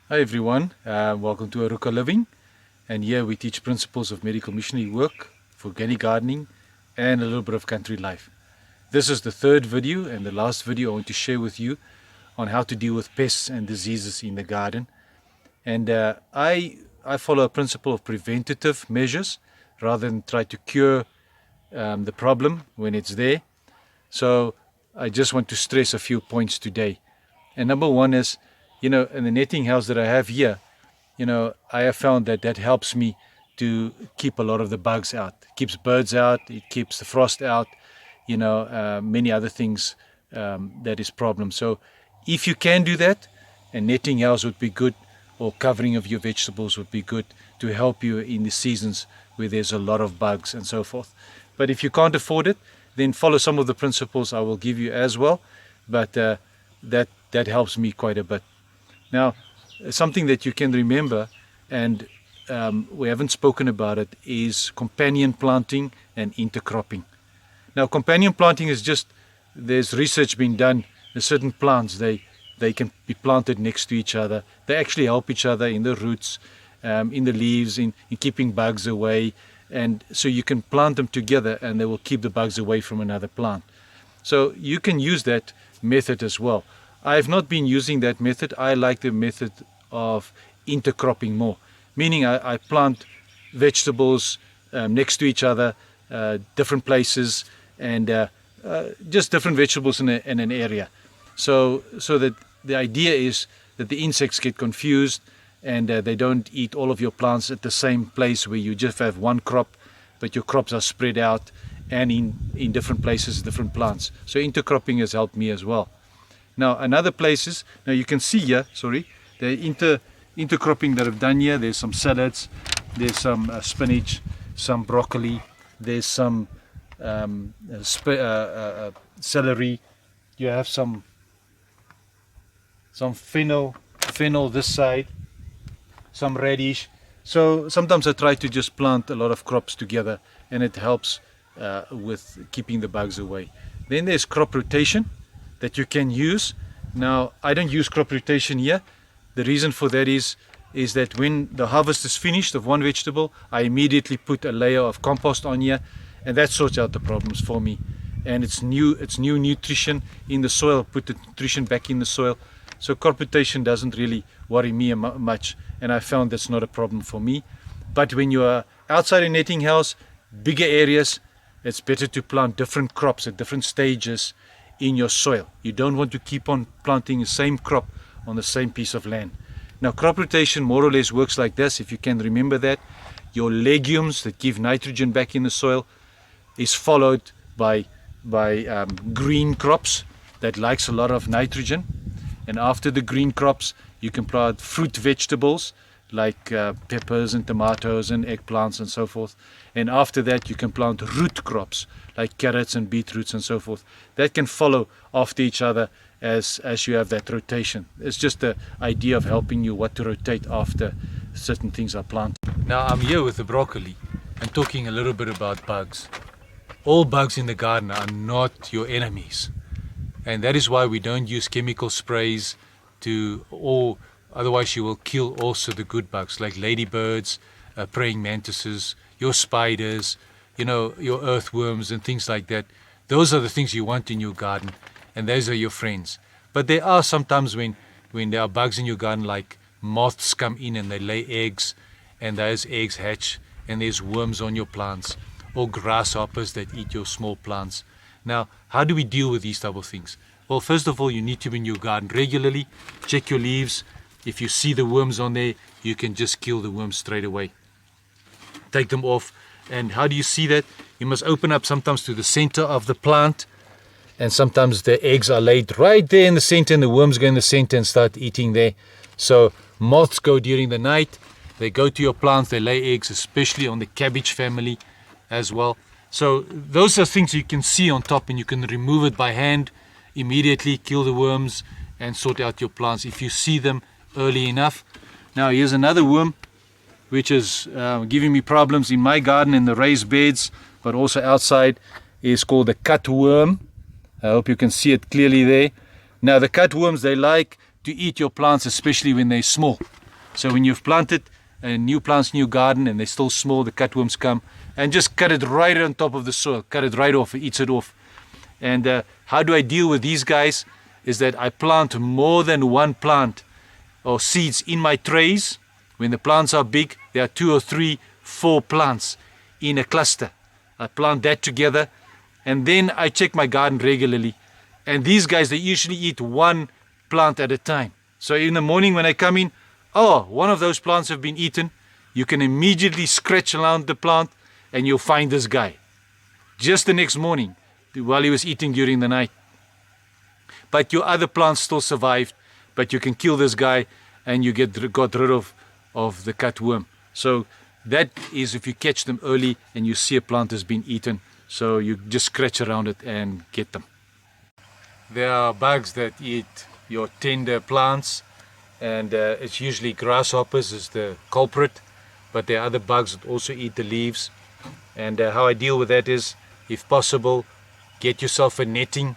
Hi everyone, welcome to Arukah Living, and here we teach principles of medical missionary work for organic gardening and a little bit of country life. This is the third video and the last video I want to share with you on how to deal with pests and diseases in the garden. And I follow a principle of preventative measures rather than try to cure the problem when it's there. So I just want to stress a few points today. And number one is, in the netting house that I have here, I have found that helps me to keep a lot of the bugs out. It keeps birds out, it keeps the frost out, many other things that is problem. So if you can do that, a netting house would be good, or covering of your vegetables would be good to help you in the seasons where there's a lot of bugs and so forth. But if you can't afford it, then follow some of the principles I will give you as well. But that helps me quite a bit. Now, something that you can remember, and we haven't spoken about it, is companion planting and intercropping. Now, companion planting is just, there's research being done. Certain plants, they can be planted next to each other. They actually help each other in the roots, in the leaves, in keeping bugs away. And so you can plant them together and they will keep the bugs away from another plant. So you can use that method as well. I have not been using that method. I like the method of intercropping more, meaning I plant vegetables next to each other, different places, and just different vegetables in an area. So that the idea is that the insects get confused and they don't eat all of your plants at the same place where you just have one crop, but your crops are spread out and in different places, different plants. So intercropping has helped me as well. Now, another places, now you can see here, the intercropping that I've done here. There's some salads, there's some spinach, some broccoli, there's some celery. You have some fennel this side, some radish. So sometimes I try to just plant a lot of crops together, and it helps with keeping the bugs away. Then there's crop rotation that you can use. Now, I don't use crop rotation here. The reason for that is that when the harvest is finished of one vegetable, I immediately put a layer of compost on here, and that sorts out the problems for me. And it's new nutrition in the soil. Put the nutrition back in the soil. So crop rotation doesn't really worry me much, and I found that's not a problem for me. But when you are outside a netting house, bigger areas, it's better to plant different crops at different stages in your soil. You don't want to keep on planting the same crop on the same piece of land. Now, crop rotation more or less works like this, if you can remember that. Your legumes that give nitrogen back in the soil is followed by green crops that likes a lot of nitrogen. And after the green crops, you can plant fruit vegetables like peppers and tomatoes and eggplants and so forth. And after that, you can plant root crops like carrots and beetroots and so forth. That can follow after each other as you have that rotation. It's just the idea of helping you what to rotate after certain things are planted. Now, I'm here with the broccoli and talking a little bit about bugs. All bugs in the garden are not your enemies. And that is why we don't use chemical sprays or otherwise you will kill also the good bugs like ladybirds, praying mantises, your spiders, your earthworms and things like that. Those are the things you want in your garden, and those are your friends. But there are sometimes when there are bugs in your garden, like moths come in and they lay eggs, and those eggs hatch, and there's worms on your plants, or grasshoppers that eat your small plants. Now, how do we deal with these type of things? Well, first of all, you need to be in your garden regularly. Check your leaves. If you see the worms on there, you can just kill the worms straight away. Take them off. And how do you see that? You must open up sometimes to the center of the plant, and sometimes the eggs are laid right there in the center, and the worms go in the center and start eating there. So moths go during the night. They go to your plants, they lay eggs, especially on the cabbage family as well. So those are things you can see on top, and you can remove it by hand, immediately kill the worms and sort out your plants if you see them early enough. Now, here's another worm which is giving me problems in my garden in the raised beds, but also outside. Is called the cutworm. I hope you can see it clearly there. Now, the cutworms, they like to eat your plants, especially when they're small. So when you've planted new plants in your garden and they're still small, the cutworms come and just cut it right on top of the soil, cut it right off, it eats it off. And how do I deal with these guys? Is that I plant more than one plant or seeds in my trays. When the plants are big, there are 2 or 3, 4 plants in a cluster. I plant that together, and then I check my garden regularly. And these guys, they usually eat one plant at a time. So in the morning when I come in, oh, one of those plants have been eaten. You can immediately scratch around the plant and you'll find this guy. Just the next morning, while he was eating during the night. But your other plants still survived, but you can kill this guy and you got rid of the cutworm. So that is if you catch them early and you see a plant has been eaten. So you just scratch around it and get them. There are bugs that eat your tender plants, and it's usually grasshoppers is the culprit, but there are other bugs that also eat the leaves. And how I deal with that is, if possible, get yourself a netting,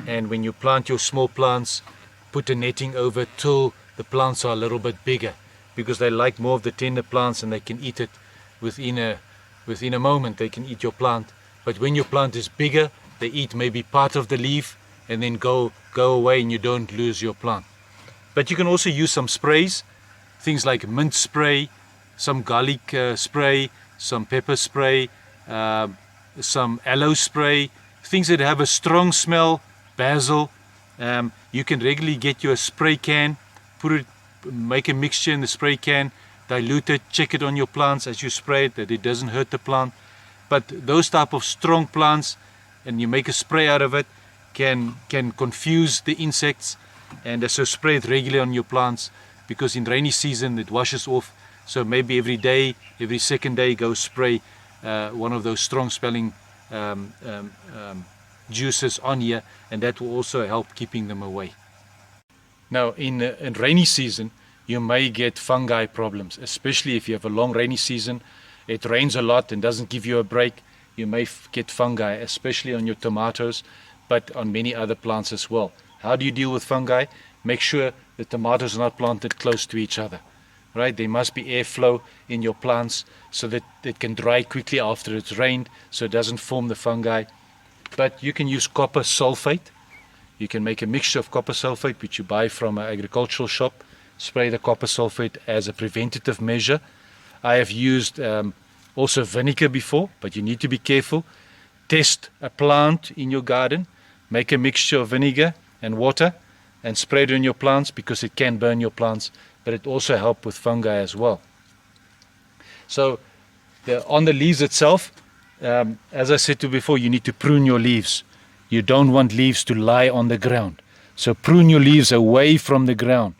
and when you plant your small plants, put a netting over till the plants are a little bit bigger, because they like more of the tender plants and they can eat it within a moment. They can eat your plant. But when your plant is bigger, they eat maybe part of the leaf and then go away, and you don't lose your plant. But you can also use some sprays, things like mint spray, some garlic spray, some pepper spray, some aloe spray, things that have a strong smell, basil. You can regularly get you a spray can, make a mixture in the spray can, dilute it, check it on your plants as you spray it, that it doesn't hurt the plant. But those type of strong plants, and you make a spray out of it, can confuse the insects. And so spray it regularly on your plants, because in rainy season it washes off. So maybe every day, every second day, go spray one of those strong smelling juices on here, and that will also help keeping them away. Now in rainy season you may get fungi problems, especially if you have a long rainy season. It rains a lot and doesn't give you a break. You may get fungi, especially on your tomatoes, but on many other plants as well. How do you deal with fungi? Make sure the tomatoes are not planted close to each other. Right? There must be airflow in your plants so that it can dry quickly after it's rained, so it doesn't form the fungi. But you can use copper sulfate. You can make a mixture of copper sulfate, which you buy from an agricultural shop. Spray the copper sulfate as a preventative measure. I have used also vinegar before, but you need to be careful. Test a plant in your garden. Make a mixture of vinegar and water and spray it on your plants, because it can burn your plants, but it also helps with fungi as well. So on the leaves itself, as I said to you before, you need to prune your leaves. You don't want leaves to lie on the ground. So prune your leaves away from the ground.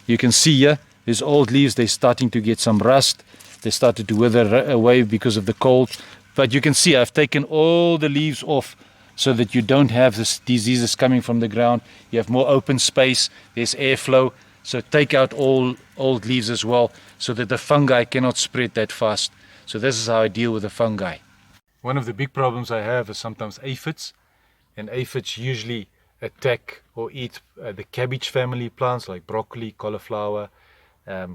You can see here, these old leaves, they're starting to get some rust. They started to wither away because of the cold. But you can see I've taken all the leaves off so that you don't have this diseases coming from the ground. You have more open space, there's airflow. So take out all old leaves as well, so that the fungi cannot spread that fast. So this is how I deal with the fungi. One of the big problems I have is sometimes aphids. And aphids usually attack or eat the cabbage family plants like broccoli, cauliflower,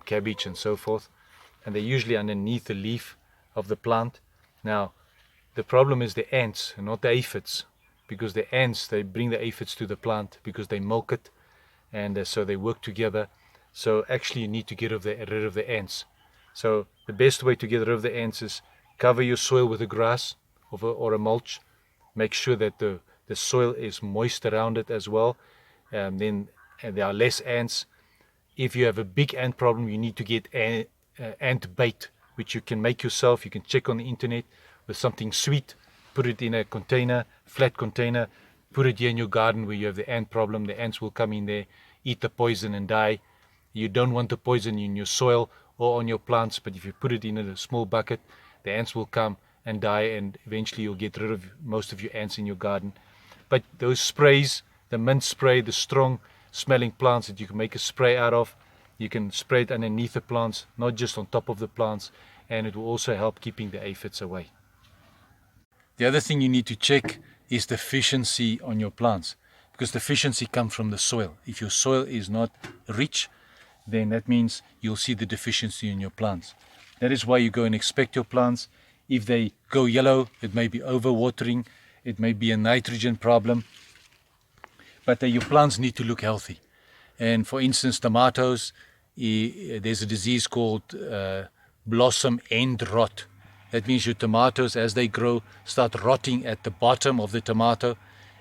cabbage and so forth. And they're usually underneath the leaf of the plant. Now, the problem is the ants and not the aphids, because the ants, they bring the aphids to the plant because they milk it, and so they work together. So actually you need to get rid of the ants. So the best way to get rid of the ants is cover your soil with a grass or a mulch. Make sure that the soil is moist around it as well, and then there are less ants. If you have a big ant problem, you need to get ant bait, which you can make yourself. You can check on the internet with something sweet, put it in a container, flat container, put it here in your garden where you have the ant problem. The ants will come in there, eat the poison and die. You don't want the poison in your soil or on your plants, but if you put it in a small bucket, the ants will come and die, and eventually you'll get rid of most of your ants in your garden. But those sprays, the mint spray, the strong smelling plants that you can make a spray out of, you can spray it underneath the plants, not just on top of the plants, and it will also help keeping the aphids away. The other thing you need to check is the efficiency on your plants, because deficiency comes from the soil. If your soil is not rich, then that means you'll see the deficiency in your plants. That is why you go and inspect your plants. If they go yellow, it may be overwatering, it may be a nitrogen problem, but your plants need to look healthy. And for instance, tomatoes, there's a disease called blossom end rot. That means your tomatoes, as they grow, start rotting at the bottom of the tomato.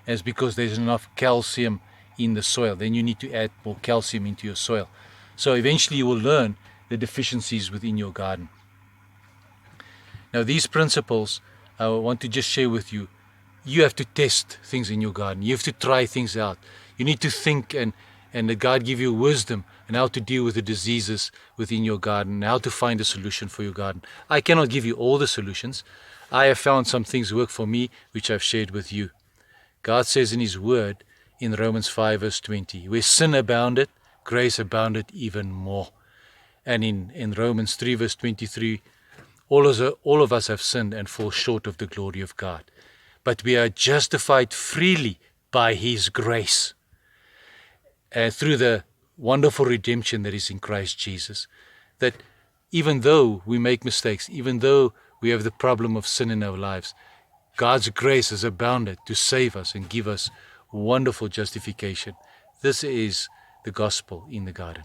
As because there's enough calcium in the soil. Then you need to add more calcium into your soil. So eventually you will learn the deficiencies within your garden. Now these principles I want to just share with you. You have to test things in your garden. You have to try things out. You need to think and let God give you wisdom and how to deal with the diseases within your garden and how to find a solution for your garden. I cannot give you all the solutions. I have found some things work for me which I've shared with you. God says in His Word in Romans 5 verse 20, where sin abounded, grace abounded even more. And in Romans 3 verse 23, all of us have sinned and fall short of the glory of God. But we are justified freely by His grace through the wonderful redemption that is in Christ Jesus. That even though we make mistakes, even though we have the problem of sin in our lives, God's grace has abounded to save us and give us wonderful justification. This is the gospel in the garden.